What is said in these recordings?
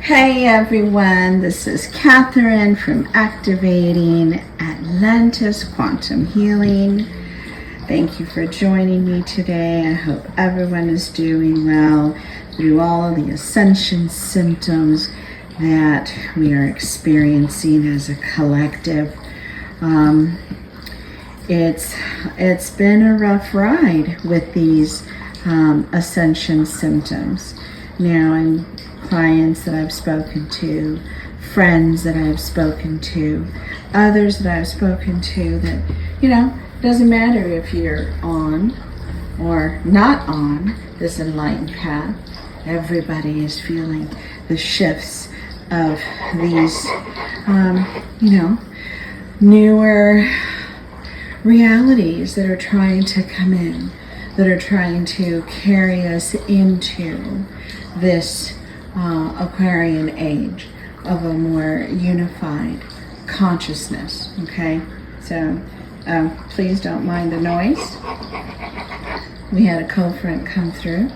Hey everyone, this is Catherine from Activating Atlantis Quantum Healing. Thank you for joining me today. I hope everyone is doing well through all of the Ascension symptoms that we are experiencing as a collective. It's been a rough ride with these Ascension symptoms. Now, I'm clients that I've spoken to, friends that I've spoken to, others that I've spoken to that, it doesn't matter if you're on or not on this enlightened path. Everybody is feeling the shifts of these, newer realities that are trying to come in, that are trying to carry us into this Aquarian age of a more unified consciousness. Okay, so please don't mind the noise. We had a cold front come through,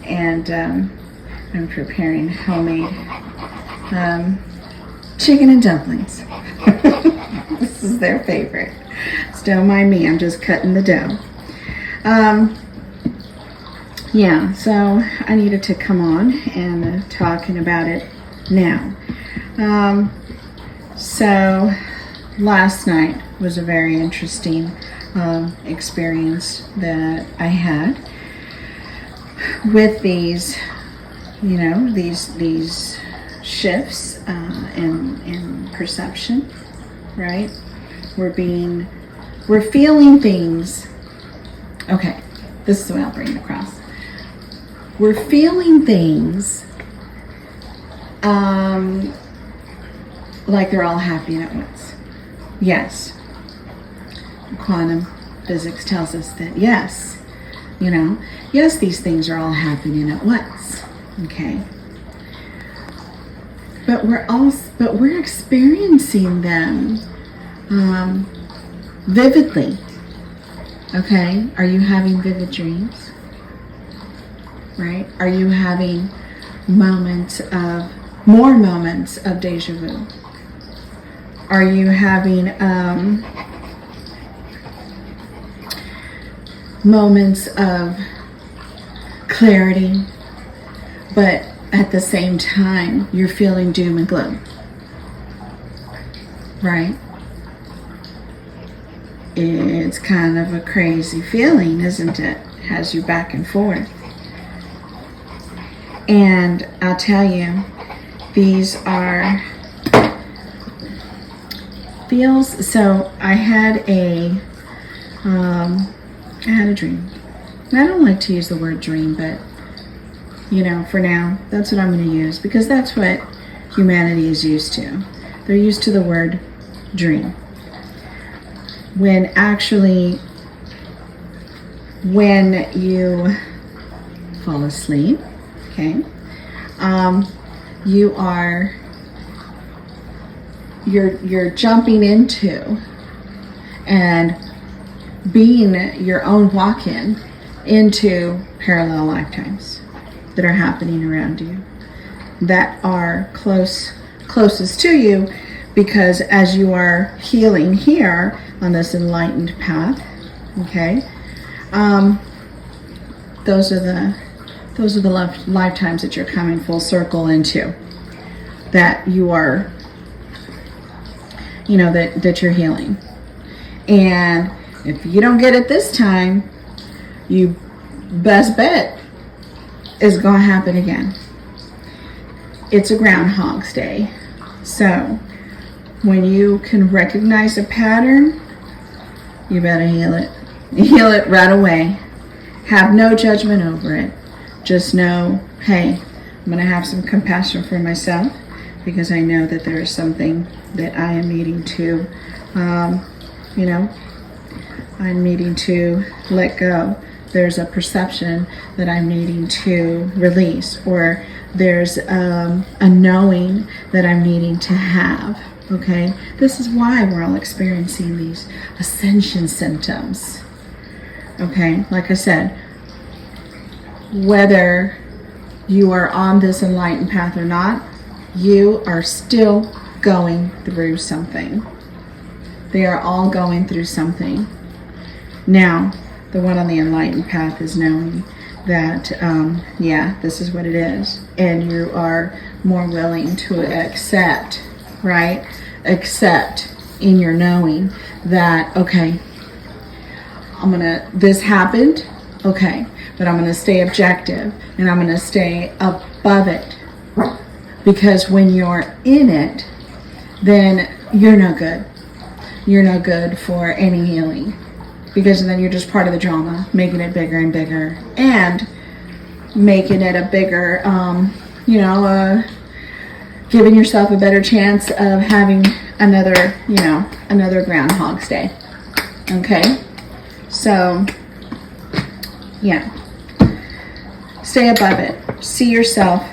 and I'm preparing homemade chicken and dumplings. This is their favorite. So don't mind me, I'm just cutting the dough. So I needed to come on and talking about it now. So last night was a very interesting experience that I had with these, these shifts in perception, right? We're feeling things. Okay, this is the way I'll bring it across. We're feeling things like they're all happening at once. Yes. Quantum physics tells us that yes, these things are all happening at once. Okay. But we're experiencing them vividly. Okay? Are you having vivid dreams? Right? Are you having more moments of deja vu? Are you having moments of clarity, but at the same time you're feeling doom and gloom? Right? It's kind of a crazy feeling, isn't it? Has you back and forth. And I'll tell you, these are feels. So I had a dream. And I don't like to use the word dream, but for now, that's what I'm going to use, because that's what humanity is used to. They're used to the word dream. When you fall asleep, okay, you're jumping into and being your own walk-in into parallel lifetimes that are happening around you, that are closest to you, because as you are healing here on this enlightened path, okay, those are the lifetimes that you're coming full circle into, that you are, that you're healing. And if you don't get it this time, you best bet it's going to happen again. It's a Groundhog's Day. So when you can recognize a pattern, you better heal it. Heal it right away. Have no judgment over it. Just know, hey, I'm going to have some compassion for myself, because I know that there is something that I am needing to, I'm needing to let go. There's a perception that I'm needing to release, or there's a knowing that I'm needing to have. Okay? This is why we're all experiencing these ascension symptoms. Okay? Like I said, whether you are on this enlightened path or not, you are still going through something. They are all going through something. Now, the one on the enlightened path is knowing that, this is what it is. And you are more willing to accept, right? Accept in your knowing that, okay, this happened, okay, but I'm going to stay objective and I'm going to stay above it. Because when you're in it, then you're no good. You're no good for any healing. Because then you're just part of the drama, making it bigger and bigger, and making it a bigger, giving yourself a better chance of having another Groundhog's Day. Okay? So, yeah. Stay above it. See yourself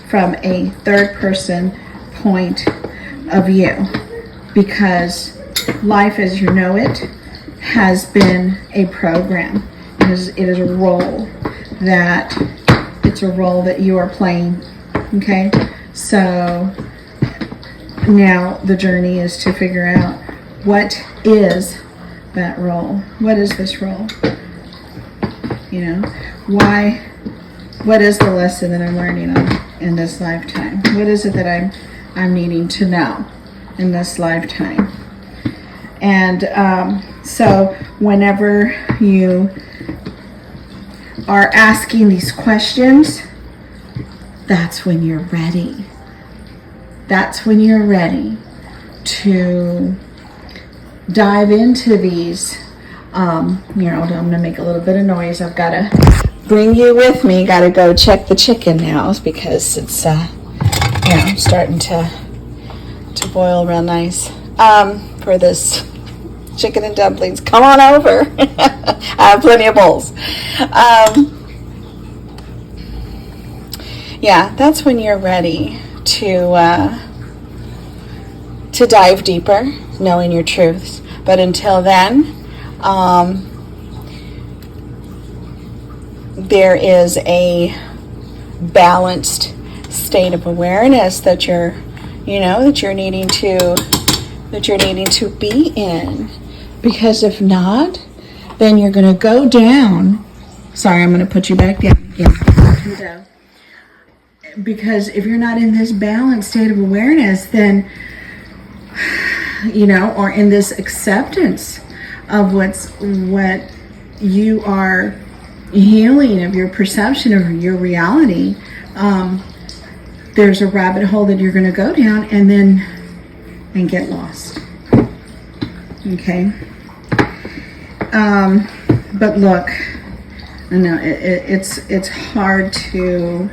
from a third person point of view. Because life as you know it has been a program. It is a role that you are playing. Okay? So now the journey is to figure out, what is that role? What is this role? Why? What is the lesson that I'm learning in this lifetime? What is it that I'm needing to know in this lifetime? And so whenever you are asking these questions, that's when you're ready. That's when you're ready to dive into these. I'm going to make a little bit of noise. I've got to bring you with me. Got to go check the chicken now because it's starting to boil real nice for this chicken and dumplings. Come on over. I have plenty of bowls. That's when you're ready to dive deeper, knowing your truths. But until then, there is a balanced state of awareness that you're needing to be in. Because if not, then you're going to go down. Sorry, I'm going to put you back down again. Because if you're not in this balanced state of awareness, then, or in this acceptance of what you are healing, of your perception of your reality, there's a rabbit hole that you're going to go down and get lost. Okay? But look, I know it's hard to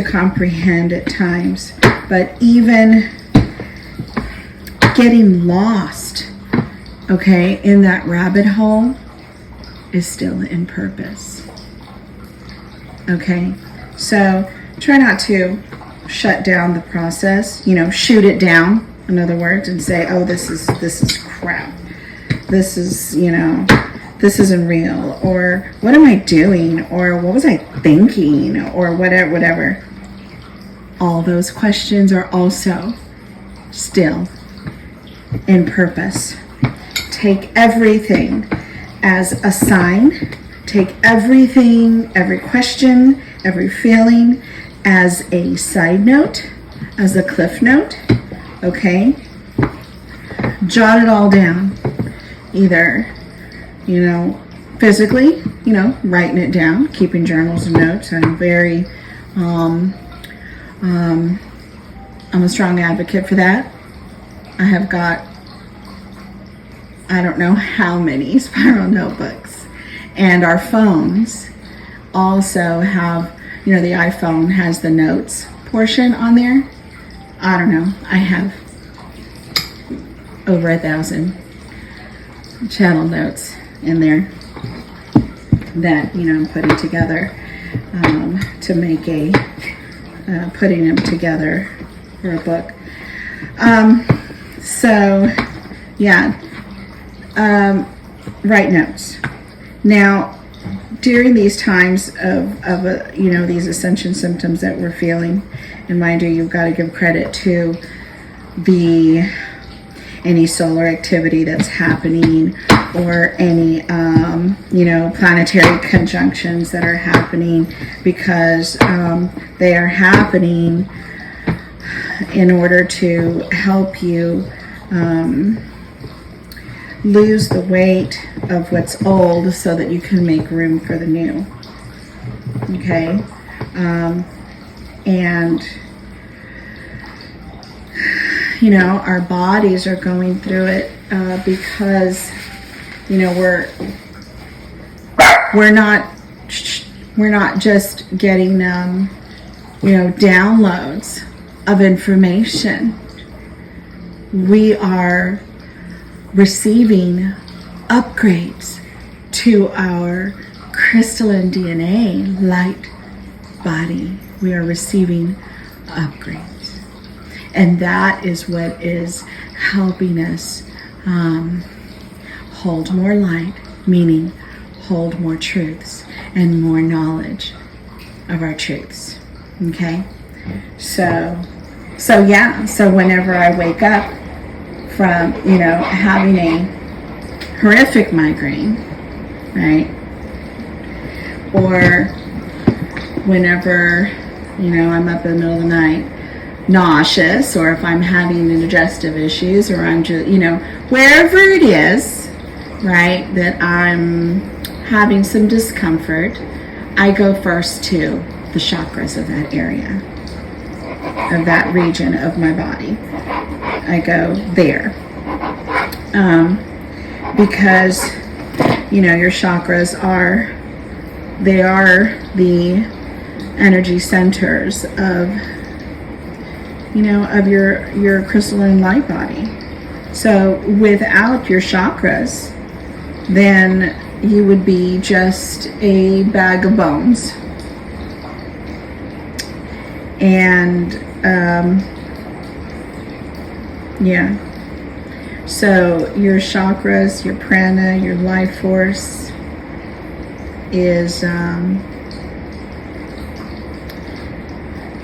comprehend at times, but even getting lost, okay, in that rabbit hole is still in purpose. Okay? So try not to shut down the process, shoot it down, in other words, and say, oh, this is crap. This is, this isn't real, or what am I doing, or what was I thinking, or whatever. All those questions are also still in purpose. Take everything as a sign. Take everything, every question, every feeling as a side note, as a cliff note, okay? Jot it all down. Either, physically, writing it down, keeping journals and notes. I'm very, I'm a strong advocate for that. I have got, I don't know how many spiral notebooks. And our phones also have, the iPhone has the notes portion on there. I don't know. I have over 1,000 channel notes in there that I'm putting together to make putting them together for a book. Write notes. Now, during these times of these ascension symptoms that we're feeling, and mind you, you've got to give credit to any solar activity that's happening, or any planetary conjunctions that are happening, because they are happening in order to help you lose the weight of what's old so that you can make room for the new. Okay? And our bodies are going through it because we're not just getting downloads of information. We are receiving upgrades to our crystalline DNA light body. We are receiving upgrades. And that is what is helping us hold more light, meaning hold more truths and more knowledge of our truths. Okay? So whenever I wake up from, having a horrific migraine, right? Or whenever, I'm up in the middle of the night, nauseous, or if I'm having digestive issues, or I'm just, wherever it is, right, that I'm having some discomfort, I go first to the chakras of that area, of that region of my body. I go there. Because, your chakras are the energy centers of your crystalline light body. So without your chakras, then you would be just a bag of bones. And so your chakras, your prana, your life force is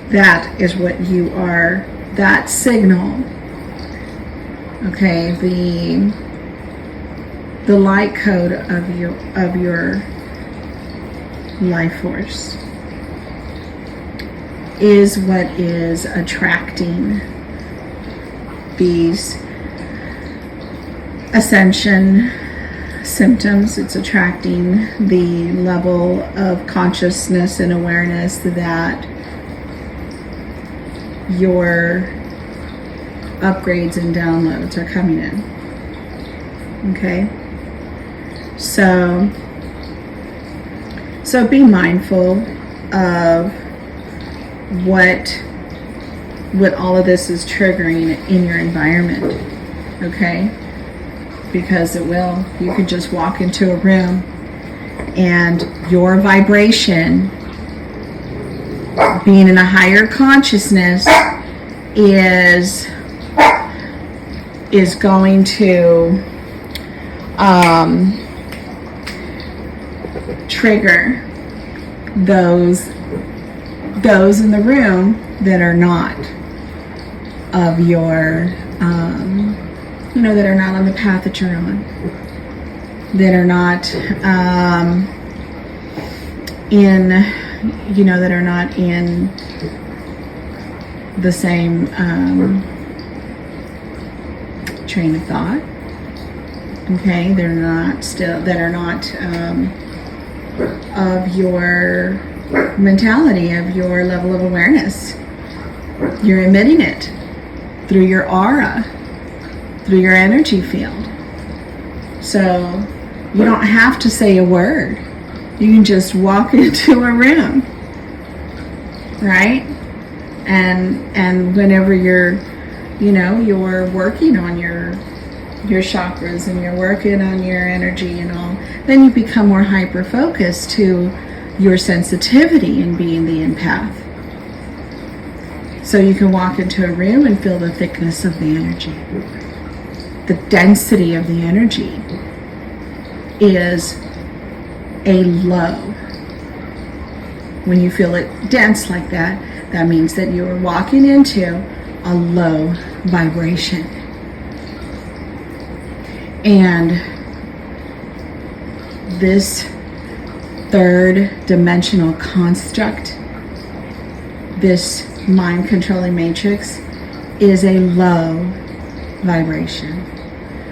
that is what you are, that signal. Okay, the light code of your life force is what is attracting these ascension symptoms. It's attracting the level of consciousness and awareness that your upgrades and downloads are coming in. Okay? So be mindful of what all of this is triggering in your environment. Okay? Because it will. You could just walk into a room and your vibration, being in a higher consciousness, is going to trigger those in the room that are not of your that are not on the path that you're on, that are not that are not in the same train of thought. Okay, that are not of your mentality, of your level of awareness. You're emitting it through your aura, through your energy field. So you don't have to say a word. You can just walk into a room, right? And whenever you're working on your chakras and you're working on your energy and all, then you become more hyper focused to your sensitivity in being the empath. So you can walk into a room and feel the thickness of the energy. The density of the energy is a low. When you feel it dense like that, that means that you are walking into a low vibration. And this third dimensional construct, this mind controlling matrix, is a low vibration.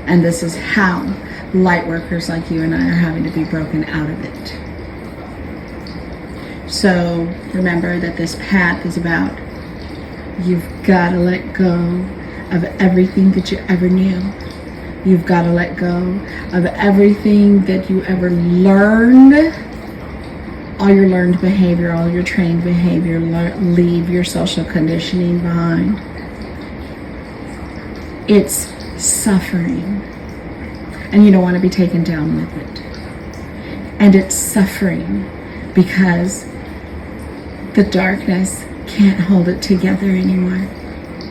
And this is how light workers like you and I are having to be broken out of it. So remember that this path is about, you've got to let go of everything that you ever knew. You've got to let go of everything that you ever learned. All your learned behavior, all your trained behavior. Leave your social conditioning behind. It's suffering. And you don't want to be taken down with it. And it's suffering because the darkness can't hold it together anymore.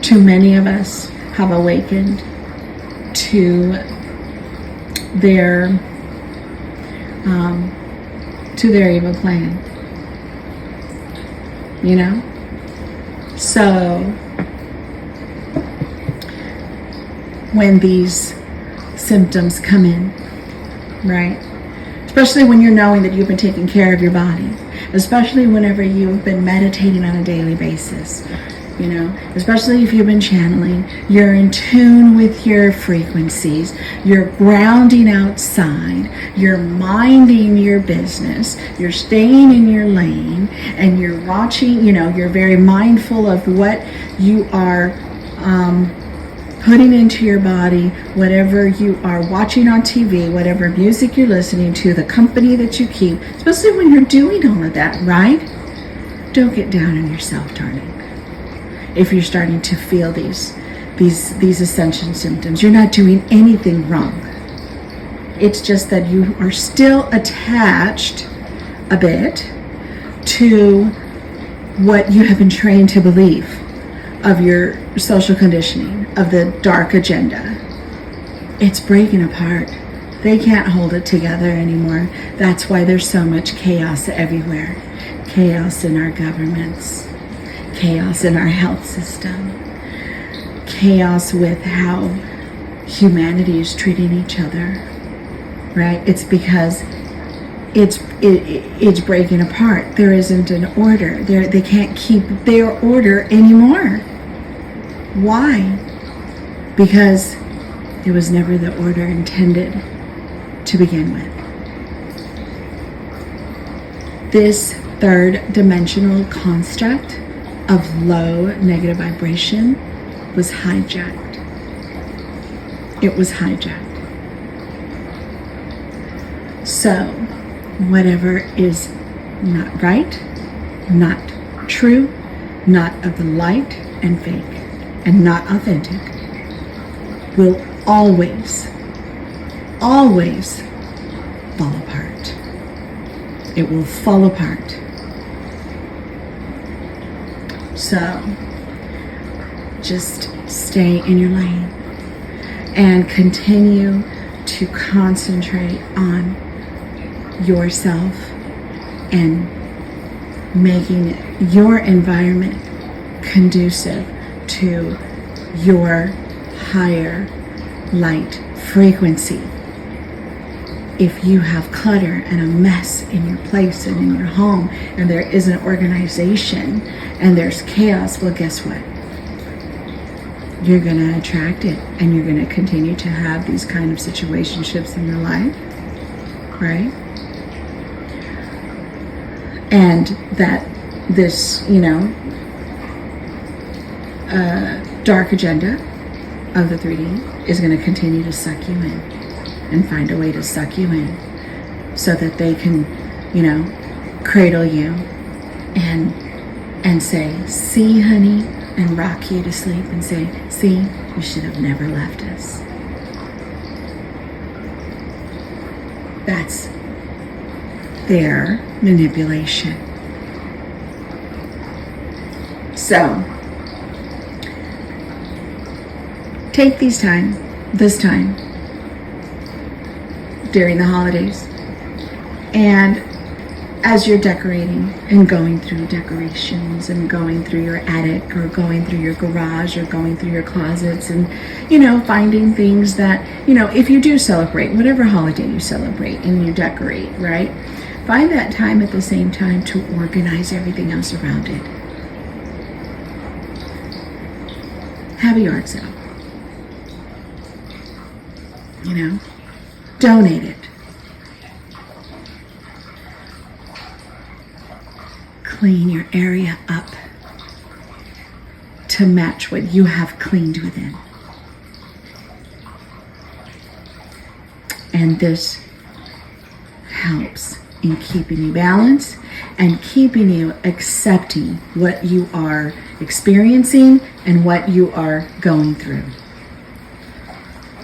Too many of us have awakened to their evil plan. You know? So when these symptoms come in, right? Especially when you're knowing that you've been taking care of your body, especially whenever you've been meditating on a daily basis, you know, especially if you've been channeling, you're in tune with your frequencies, you're grounding outside, you're minding your business, you're staying in your lane, and you're watching, you know, you're very mindful of what you are putting into your body, whatever you are watching on TV, whatever music you're listening to, the company that you keep, especially when you're doing all of that, right? Don't get down on yourself, darling. If you're starting to feel these ascension symptoms, you're not doing anything wrong. It's just that you are still attached a bit to what you have been trained to believe of your social conditioning, of the dark agenda. It's breaking apart. They can't hold it together anymore. That's why there's so much chaos everywhere. Chaos in our governments, chaos in our health system, chaos with how humanity is treating each other, right? It's because it's breaking apart. There isn't an order. They can't keep their order anymore. Why? Because it was never the order intended to begin with. This third dimensional construct of low negative vibration was hijacked. It was hijacked. So, whatever is not right, not true, not of the light and fake, and not authentic, will always fall apart. It will fall apart. So just stay in your lane and continue to concentrate on yourself and making your environment conducive to your higher light frequency. If you have clutter and a mess in your place and in your home, and there isn't organization and there's chaos, well, guess what? You're going to attract it, and you're going to continue to have these kind of situationships in your life, right? And that this, dark agenda of the 3D is going to continue to suck you in and find a way to suck you in so that they can, cradle you and say, see, honey, and rock you to sleep and say, see, you should have never left us. That's their manipulation. So, take this time during the holidays And as you're decorating and going through decorations and going through your attic or going through your garage or going through your closets and, finding things that, if you do celebrate, whatever holiday you celebrate and you decorate, right? Find that time at the same time to organize everything else around it. Have a yard sale. Donate it. Clean your area up to match what you have cleaned within. And this helps in keeping you balanced and keeping you accepting what you are experiencing and what you are going through.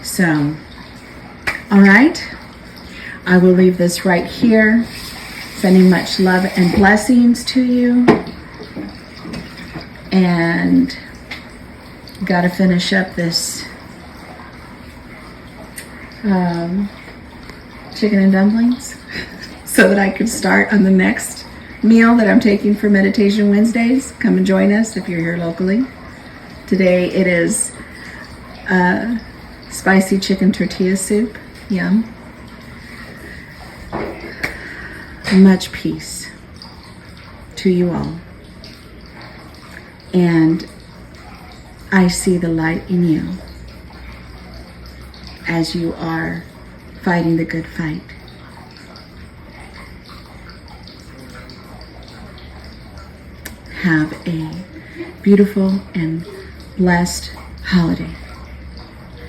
So, all right, I will leave this right here. Sending much love and blessings to you. And got to finish up this chicken and dumplings so that I could start on the next meal that I'm taking for Meditation Wednesdays. Come and join us if you're here locally. Today it is spicy chicken tortilla soup. Yum. Much peace to you all. And I see the light in you as you are fighting the good fight. Have a beautiful and blessed holiday.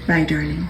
Bye, darling.